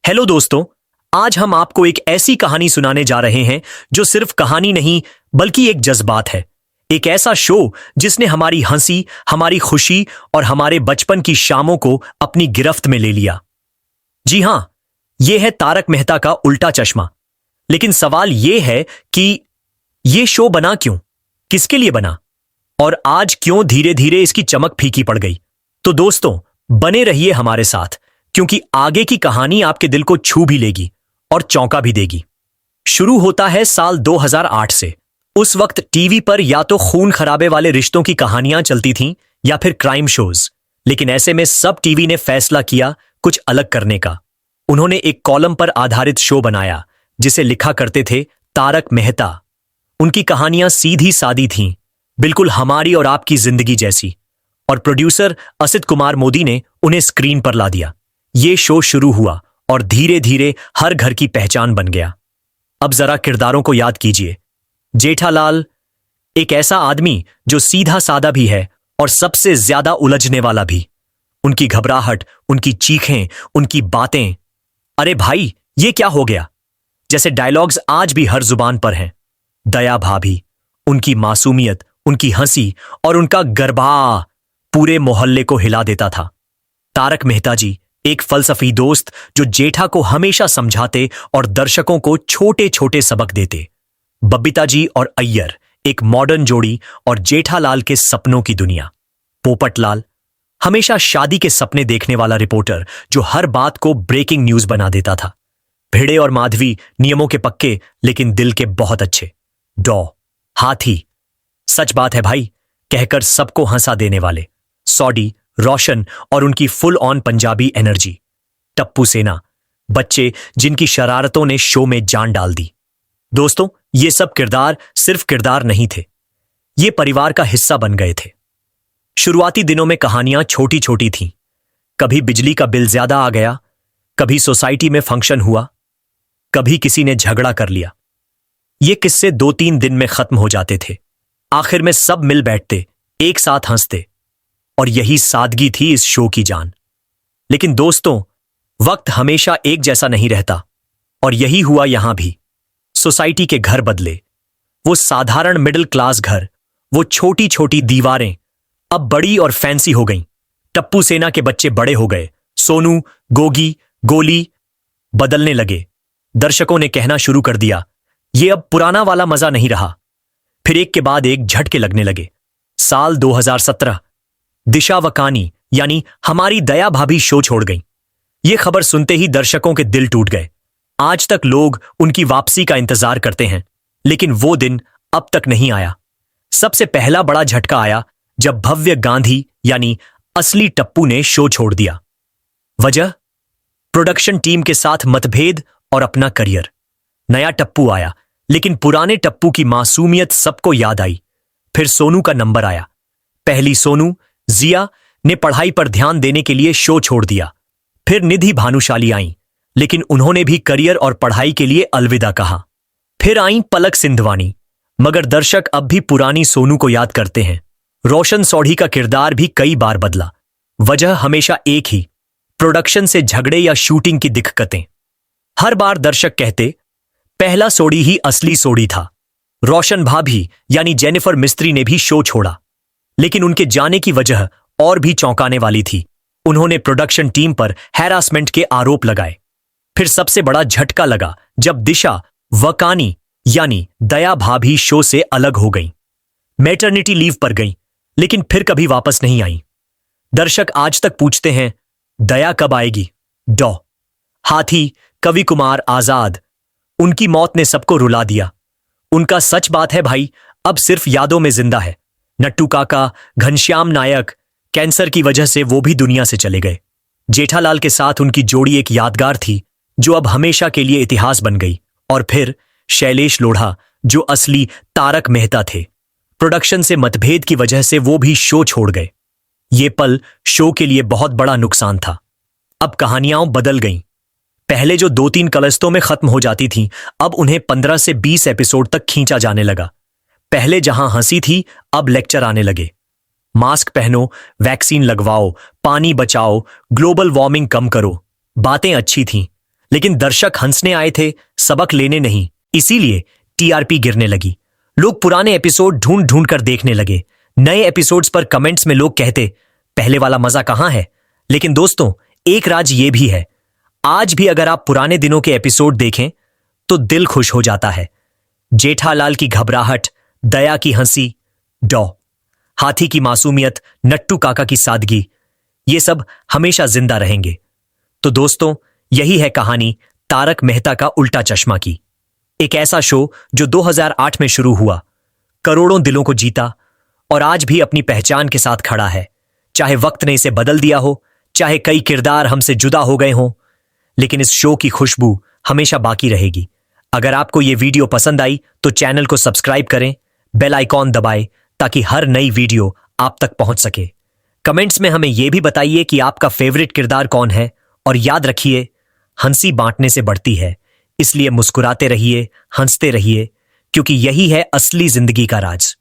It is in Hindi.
हेलो दोस्तों। आज हम आपको एक ऐसी कहानी सुनाने जा रहे हैं जो सिर्फ कहानी नहीं बल्कि एक जज्बात है। एक ऐसा शो जिसने हमारी हंसी, हमारी खुशी और हमारे बचपन की शामों को अपनी गिरफ्त में ले लिया। जी हां, यह है तारक मेहता का उल्टा चश्मा। लेकिन सवाल यह है कि यह शो बना क्यों, किसके लिए बना और आज क्यों धीरे धीरे इसकी चमक फीकी पड़ गई। तो दोस्तों, बने रहिए हमारे साथ, क्योंकि आगे की कहानी आपके दिल को छू भी लेगी और चौंका भी देगी। शुरू होता है साल 2008 से। उस वक्त टीवी पर या तो खून खराबे वाले रिश्तों की कहानियां चलती थीं या फिर क्राइम शोज। लेकिन ऐसे में सब टीवी ने फैसला किया कुछ अलग करने का। उन्होंने एक कॉलम पर आधारित शो बनाया जिसे लिखा करते थे तारक मेहता। उनकी कहानियां सीधी सादी थीं, बिल्कुल हमारी और आपकी जिंदगी जैसी। और प्रोड्यूसर असित कुमार मोदी ने उन्हें स्क्रीन पर ला दिया। ये शो शुरू हुआ और धीरे धीरे हर घर की पहचान बन गया। अब जरा किरदारों को याद कीजिए। जेठालाल, एक ऐसा आदमी जो सीधा सादा भी है और सबसे ज्यादा उलझने वाला भी। उनकी घबराहट, उनकी चीखें, उनकी बातें, अरे भाई ये क्या हो गया, जैसे डायलॉग्स आज भी हर जुबान पर हैं। दया भाभी, उनकी मासूमियत, उनकी हंसी और उनका गरबा पूरे मोहल्ले को हिला देता था। तारक मेहता जी, एक फलसफी दोस्त जो जेठा को हमेशा समझाते और दर्शकों को छोटे छोटे सबक देते। बबीता जी और अय्यर, एक मॉडर्न जोड़ी और जेठालाल के सपनों की दुनिया। पोपटलाल, हमेशा शादी के सपने देखने वाला रिपोर्टर जो हर बात को ब्रेकिंग न्यूज बना देता था। भिड़े और माधवी, नियमों के पक्के लेकिन दिल के बहुत अच्छे। डॉ हाथी, सच बात है भाई कहकर सबको हंसा देने वाले। सॉडी, रोशन और उनकी full on Punjabi energy. Tappu सेना, बच्चे जिनकी शरारतों ने शो में जान डाल दी। दोस्तों, ये सब किरदार सिर्फ किरदार नहीं थे, ये परिवार का हिस्सा बन गए थे। शुरुआती दिनों में कहानियां छोटी छोटी थीं। कभी बिजली का बिल ज्यादा आ गया, कभी सोसाइटी में फंक्शन हुआ, कभी किसी ने झगड़ा कर लिया। ये किस्से 2-3 दिन में खत्म हो जाते थे। आखिर में सब मिल बैठते, एक साथ हंसते, और यही सादगी थी इस शो की जान। लेकिन दोस्तों, वक्त हमेशा एक जैसा नहीं रहता, और यही हुआ यहां भी। सोसाइटी के घर बदले। वो साधारण मिडिल क्लास घर, वो छोटी छोटी दीवारें अब बड़ी और फैंसी हो गईं। टप्पू सेना के बच्चे बड़े हो गए। सोनू, गोगी, गोली बदलने लगे। दर्शकों ने कहना शुरू कर दिया, ये अब पुराना वाला मजा नहीं रहा। फिर एक के बाद एक झटके लगने लगे। साल 2017, दिशा वकानी यानी हमारी दया भाभी शो छोड़ गईं। ये खबर सुनते ही दर्शकों के दिल टूट गए। आज तक लोग उनकी वापसी का इंतजार करते हैं, लेकिन वो दिन अब तक नहीं आया। सबसे पहला बड़ा झटका आया जब भव्य गांधी यानी असली टप्पू ने शो छोड़ दिया। वजह, प्रोडक्शन टीम के साथ मतभेद और अपना करियर। नया टप्पू आया, लेकिन पुराने टप्पू की मासूमियत सबको याद आई। फिर सोनू का नंबर आया। पहली सोनू, जिया, ने पढ़ाई पर ध्यान देने के लिए शो छोड़ दिया। फिर निधि भानुशाली आईं, लेकिन उन्होंने भी करियर और पढ़ाई के लिए अलविदा कहा। फिर आईं पलक सिंधवानी, मगर दर्शक अब भी पुरानी सोनू को याद करते हैं। रोशन सोढ़ी का किरदार भी कई बार बदला। वजह हमेशा एक ही, प्रोडक्शन से झगड़े या शूटिंग की दिक्कतें। हर बार दर्शक कहते, पहला सोढ़ी ही असली सोढ़ी था। रोशन भाभी यानी जेनिफर मिस्त्री ने भी शो छोड़ा, लेकिन उनके जाने की वजह और भी चौंकाने वाली थी। उन्होंने प्रोडक्शन टीम पर हैरासमेंट के आरोप लगाए। फिर सबसे बड़ा झटका लगा जब दिशा वकानी यानी दया भाभी शो से अलग हो गईं। मैटरनिटी लीव पर गईं, लेकिन फिर कभी वापस नहीं आईं। दर्शक आज तक पूछते हैं, दया कब आएगी। डॉ हाथी, कवि कुमार आजाद, उनकी मौत ने सबको रुला दिया। उनका सच बात है भाई, अब सिर्फ यादों में जिंदा है। नट्टू काका, घनश्याम नायक, कैंसर की वजह से वो भी दुनिया से चले गए। जेठालाल के साथ उनकी जोड़ी एक यादगार थी जो अब हमेशा के लिए इतिहास बन गई। और फिर शैलेश लोढ़ा, जो असली तारक मेहता थे। प्रोडक्शन से मतभेद की वजह से वो भी शो छोड़ गए। ये पल शो के लिए बहुत बड़ा नुकसान था। अब कहानियां बदल गईं। पहले जो 2-3 कलस्तों में खत्म हो जाती थीं, अब उन्हें 15 से 20 एपिसोड तक खींचा जाने लगा। पहले जहां हंसी थी, अब लेक्चर आने लगे। मास्क पहनो, वैक्सीन लगवाओ, पानी बचाओ, ग्लोबल वार्मिंग कम करो। बातें अच्छी थीं, लेकिन दर्शक हंसने आए थे, सबक लेने नहीं। इसीलिए टीआरपी गिरने लगी। लोग पुराने एपिसोड ढूंढ ढूंढ कर देखने लगे। नए एपिसोड्स पर कमेंट्स में लोग कहते, पहले वाला मजा कहां है। लेकिन दोस्तों, एक राज ये भी है, आज भी अगर आप पुराने दिनों के एपिसोड देखें तो दिल खुश हो जाता है। जेठालाल की घबराहट, दया की हंसी, डॉ हाथी की मासूमियत, नट्टू काका की सादगी, ये सब हमेशा जिंदा रहेंगे। तो दोस्तों, यही है कहानी तारक मेहता का उल्टा चश्मा की। एक ऐसा शो जो 2008 में शुरू हुआ, करोड़ों दिलों को जीता और आज भी अपनी पहचान के साथ खड़ा है। चाहे वक्त ने इसे बदल दिया हो, चाहे कई किरदार हमसे जुदा हो गए हों, लेकिन इस शो की खुशबू हमेशा बाकी रहेगी। अगर आपको यह वीडियो पसंद आई तो चैनल को सब्सक्राइब करें, बेल आइकॉन दबाएं ताकि हर नई वीडियो आप तक पहुंच सके। कमेंट्स में हमें यह भी बताइए कि आपका फेवरेट किरदार कौन है। और याद रखिए, हंसी बांटने से बढ़ती है, इसलिए मुस्कुराते रहिए, हंसते रहिए, क्योंकि यही है असली जिंदगी का राज।